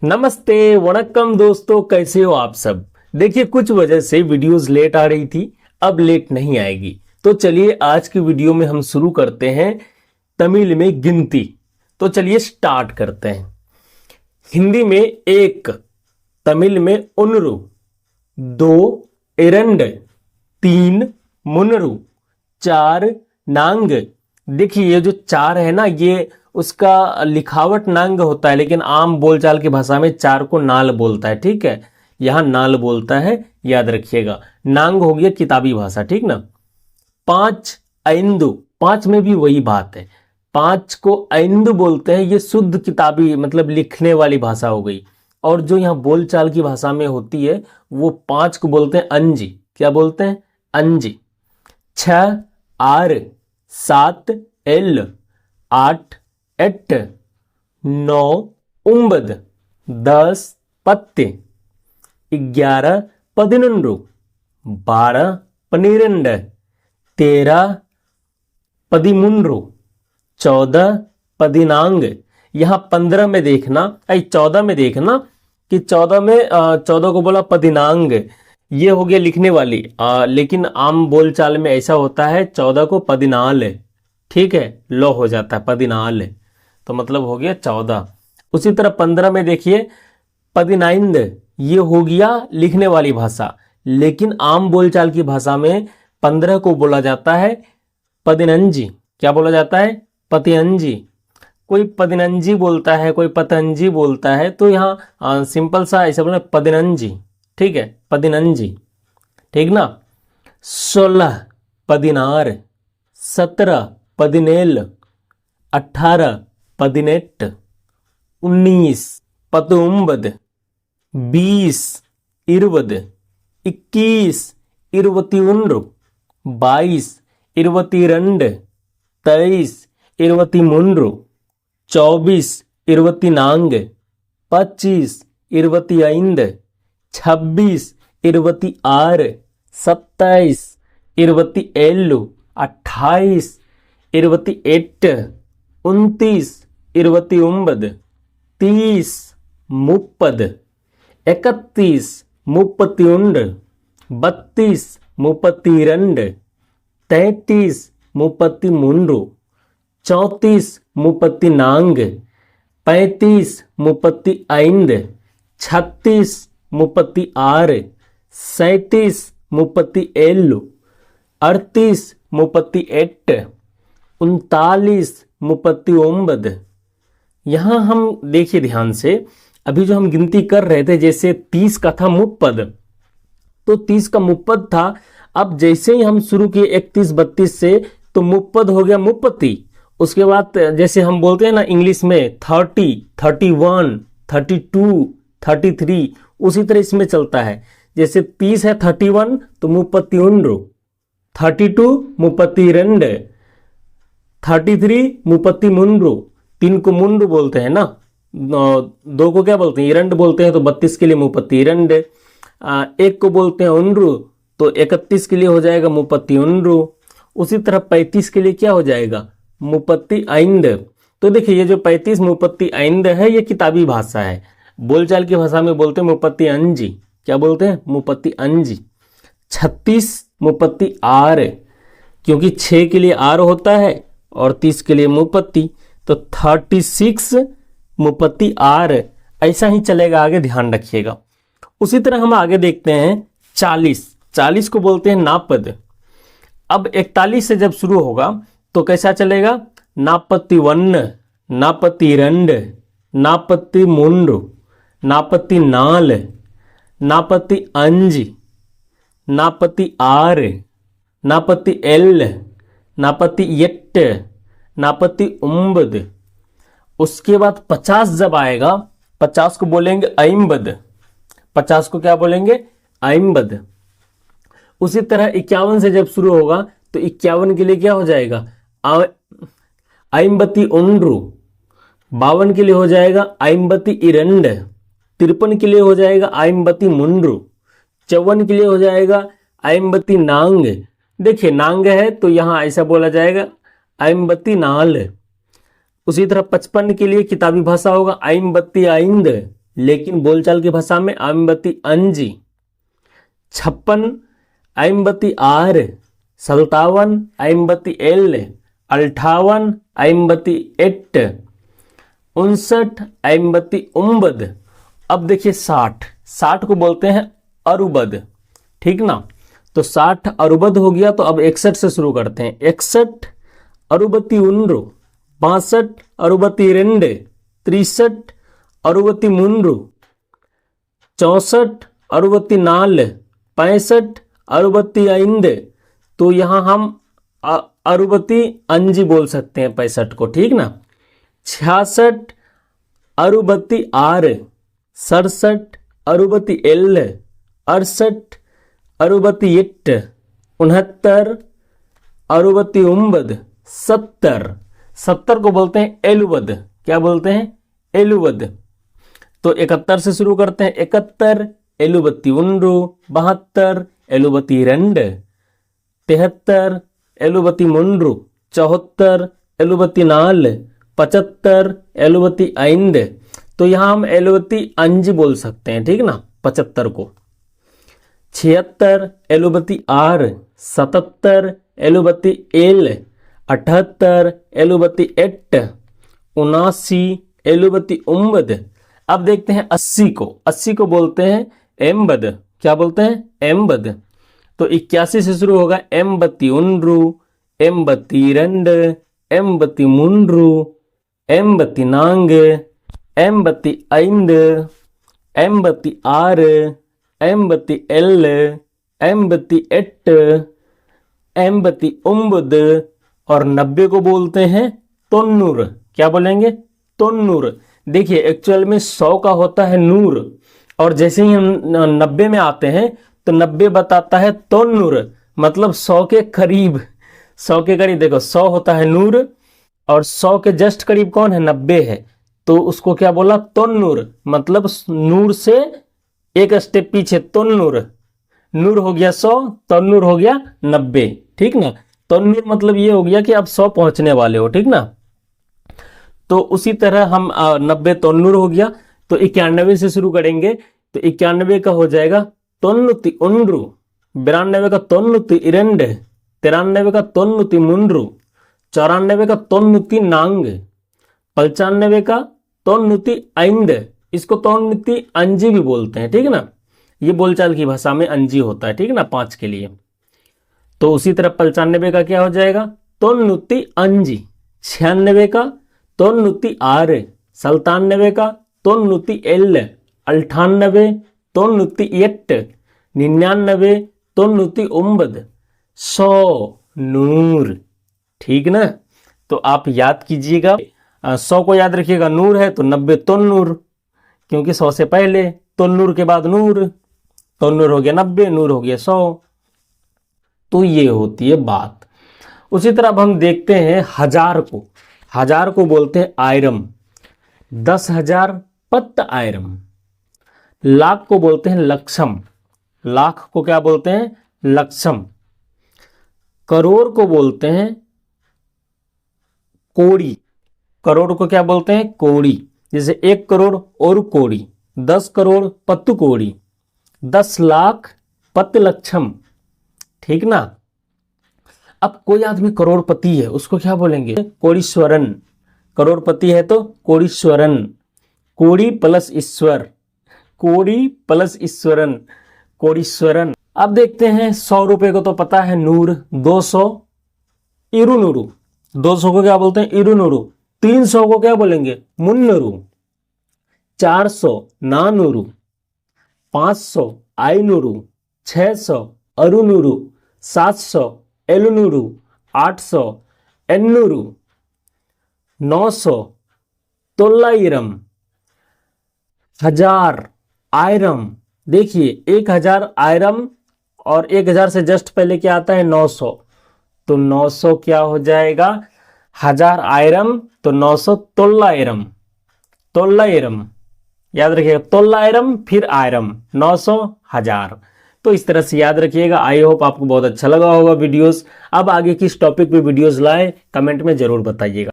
नमस्ते वणक्कम दोस्तों, कैसे हो आप सब। देखिए, कुछ वजह से वीडियोस लेट आ रही थी, अब लेट नहीं आएगी। तो चलिए आज की वीडियो में हम शुरू करते हैं तमिल में गिनती। तो चलिए स्टार्ट करते हैं। हिंदी में एक, तमिल में उन्नरू, दो इरंड, तीन मुनरू, चार नांग। देखिए ये जो चार है ना, ये उसका लिखावट नांग होता है, लेकिन आम बोलचाल की भाषा में चार को नाल बोलता है। ठीक है, यहां नाल बोलता है, याद रखिएगा। नांग हो गया किताबी भाषा, ठीक ना। पांच ऐंदु, पांच में भी वही बात है, पांच को ऐंदु बोलते हैं। ये शुद्ध किताबी मतलब लिखने वाली भाषा हो गई। और जो यहाँ बोलचाल की भाषा में होती है वो पांच को बोलते हैं अंजी। क्या बोलते हैं? अंजी। छह आर, सात एल, आठ एट, नौ उम्बद, 10 पत्ते, 11 पदिनंडु, 12 पनीरंड, 13 पदिमुंड्रु, 14 पदिनांग। यहाँ 15 में देखना, 14 में देखना कि 14 में 14 को बोला पदिनांग, ये हो गया लिखने वाली। लेकिन आम बोलचाल में ऐसा होता है 14 को पदिनाल, ठीक है, लो हो जाता है पदिनाल, तो मतलब हो गया 14। उसी तरह 15 में देखिए पदिनाइंद, ये हो गया लिखने वाली भाषा। लेकिन आम बोलचाल की भाषा में 15 को बोला जाता है पदिनंजी। क्या बोला जाता है? पतियंजी। कोई पदिनंजी बोलता है, कोई पतंजी बोलता है, तो यहाँ सिंपल सा ऐसा बोला पदिनंजी। ठीक है, पदिनंजी, ठीक ना। 16 पदिनार, 17 पदिनेल, 18 पदिनेट, 19 पतुम्बद, 20 इरवद, 21 इरवतिउंड्रु, 22 इरवतिरंड, 23 इरवतिमुंड्रु, 24 इरवतिनांग, 25 इरवतिऐंद, 26 इरवतिआर, 27 इरवतिएल्लु, 28 इरवतिएट, 29 इरवतिउंबद, 30 मुप्पद, 31 मुप्पतिउंड, 32 मुप्पतिरंड, 33 मुप्पतिमुंड्रु, 34 मुप्पतिनांग, 35 मुप्पतिऐंद, 36 मुप्पतिआर, 37 मुप्पतिएल्लु, 38 मुप्पतिएट, 39 मुप्पतिओंबद। यहां हम देखिए ध्यान से, अभी जो हम गिनती कर रहे थे, जैसे 30 का था मुप्पद, तो 30 का मुप्पद था। अब जैसे ही हम शुरू किए 31 32 से, तो मुप्पद हो गया मुप्पति। उसके बाद जैसे हम बोलते हैं ना इंग्लिश में 30, 31, 32, 33, उसी तरह इसमें चलता है। जैसे 30 है 31 तो मुप्पतिउंड्रु, 32 मुप्पतिरंड, 33 मुप्पतिमुंड्रु। 3 को मुंड्रु बोलते हैं ना, 2 को क्या बोलते हैं? इरंड बोलते हैं, तो 32 के लिए मुप्पतिरंड। 1 को बोलते हैं उंड्रु, तो 31 के लिए हो जाएगा मुप्पतिउंड्रु। उसी तरह 35 के लिए क्या हो जाएगा? मुप्पतिऐंद। तो देखिए ये जो 35 मुप्पतिऐंद है, ये किताबी भाषा है। बोलचाल की भाषा में बोलते हैं मुप्पतिअंजी। क्या बोलते हैं? मुप्पतिअंजी। 36 मुप्पतिआर, क्योंकि 6 के लिए आर होता है और 30 के लिए मुप्पति, तो 36 मुप्पतिआर। ऐसा ही चलेगा आगे, ध्यान रखिएगा। उसी तरह हम आगे देखते हैं 40। 40 को बोलते हैं नापद। अब 41 से जब शुरू होगा तो कैसा चलेगा? नापतिवन्न, नापतिरंड, नापतिमुंड्रु, नापतिनाल, नापतिअंज, नापतिआर, नापतिएल, नापतिएट, नापतिउंबद। उसके बाद 50 जब आएगा, 50 को बोलेंगे ऐंबद। 50 को क्या बोलेंगे? ऐंबद। उसी तरह 51 से जब शुरू होगा तो 51 के लिए क्या हो जाएगा? ऐंबतिउंड्रु। 52 के लिए हो जाएगा ऐंबतिइरंड। 53 के लिए हो जाएगा ऐंबतिमुंड्रु। 54 के लिए हो जाएगा ऐंबतिनांग। देखिए नांग है तो यहां ऐसा बोला जाएगा ऐंबतिनाल। उसी तरह 55 के लिए किताबी भाषा होगा ऐंबतिऐंद, लेकिन बोलचाल की भाषा में ऐंबती अंजी, 56 ऐंबती आर, 57 ऐंबती एल, 58 ऐंबती एट, 59 ऐंबती उम्बद। अब देखिए 60 को बोलते हैं अरुबद, ठीक ना। तो 60 अरुबद हो गया, तो अब 61 से शुरू करते हैं। 61 अरुबती उन्नू, 62 अरुबती रेंडे, 63 अरुबती मुन्नू, 64 अरुबती नाल, 65 अरुबती आइंदे। तो यहां हम अरुबती अंजी बोल सकते हैं 65 को, ठीक ना। 66 अरुबती आर, 67 अरुबती एल, 68 अरुबती एट, 69 अरुबती उम्बद, 70 को बोलते हैं एलुबद। क्या बोलते हैं? एलुबद। तो 71 से शुरू करते हैं। 71 एलुबती उन्नू, 72 एलुबती रेंड, 73 एलुबती मुन्नू, 74 एलुबती नाल, 75 एलुबती आइंद। तो यहां हम एलुबती अंज बोल सकते हैं, ठीक ना, 75 को। 76 एलुबती आर, 77 एलुबती एल, 78 एलुबती एट, 79 एलुबती उम्बद। अब देखते हैं 80 को। 80 को बोलते हैं एम्बद। क्या बोलते हैं? एम्बद। तो 81 से शुरू होगा एम्बती उन्नू, एम्बती रेंड, एम्बती मुन्नू, एम्बती नांग, एम्बती ऐंद, एम्बती आर, एम्बती एल, एम्बती एट, एम्बती उम्बद। और 90 को बोलते हैं तोन्नूर। क्या बोलेंगे? तोन्नूर। देखिए एक्चुअल में 100 का होता है नूर, और जैसे ही हम 90 में आते हैं तो 90 बताता है तोन्नूर, मतलब 100 के करीब। 100 के करीब देखो, 100 होता है नूर और 100 के जस्ट करीब कौन है? 90 है। तो उसको क्या बोला? तोन्नूर, मतलब नूर से एक स्टेप पीछे तोन्नूर। नूर हो गया 100, तोन्नूर हो गया 90, ठीक ना। तोन्नूर मतलब ये हो गया कि आप 100 पहुंचने वाले हो, ठीक ना। तो उसी तरह हम 90 तोन्नूर हो गया। तो 91 से शुरू करेंगे, तो 91 का हो जाएगा तोन्नुति उन्नू, 92 का तोन्नुति इरेंड, 93 का तोन्नुति मुन्नू, 94 का तोन्नुति नांग, 95 का तोन्नुति आइंद। इसको तोन्नुति अंजी भी बोलते हैं, ठीक है ना। ये बोलचाल की भाषा में अंजी होता है, ठीक है ना, 5 के लिए। तो उसी तरह 95 का क्या हो जाएगा? तोन्नुति अंजी। 96 का तोन्नुति आर, 97 का तोन्नुति एल, 98 तोन्नुति एट, 99 तोन्नुति उम्बद, 100 नूर, ठीक ना। तो आप याद कीजिएगा, 100 को याद रखिएगा, नूर है तो 90 तोन्नूर, क्योंकि 100 से पहले, तोन्नूर के बाद नूर, तोन्नूर हो गया 90, नूर हो गया 100। तो ये होती है बात। उसी तरह अब हम देखते हैं 1000 को। 1000 को बोलते हैं आयरम, 10,000 पत्त आयरम। लाख को बोलते हैं लक्षम, लाख को क्या बोलते हैं? लक्षम। करोड़ को बोलते हैं कोड़ी, करोड़ को क्या बोलते हैं? कोड़ी। जैसे 1 करोड़ और कोड़ी, 10 करोड़ पत्तु कोड़ी, 10 लाख पत्त लक्षम, ठीक ना। अब कोई आदमी करोड़पति है, उसको क्या बोलेंगे? कोड़ीश्वरन। करोड़पति है तो कोड़ीश्वरन, कोड़ी प्लस ईश्वर, कोड़ी प्लस ईश्वरन, कोड़ीश्वरन। अब देखते हैं 100 रुपए को तो पता है नूर, 200 इरुनूरू, 200 को क्या बोलते हैं? इरुनूरू। 300 को क्या बोलेंगे? मुन्नरू। 400 नानूरू, 500 आइनूरू, 600 अरुनूरू, 700 एलुनूरू, 800 एन्नूरू, 900 तोल्लाइरम, 1000 आयरम। देखिए 1000 आयरम और 1000 से जस्ट पहले क्या आता है? 900। तो 900 क्या हो जाएगा? 1000 आयरम तो 900 तोल्लाइरम, तोल्लाइरम याद रखिएगा, तोल्लाइरम फिर आयरम, 900 1000। तो इस तरह से याद रखिएगा। आई होप आपको बहुत अच्छा लगा होगा वीडियोस। अब आगे किस टॉपिक पे वीडियोस लाए कमेंट में जरूर बताइएगा।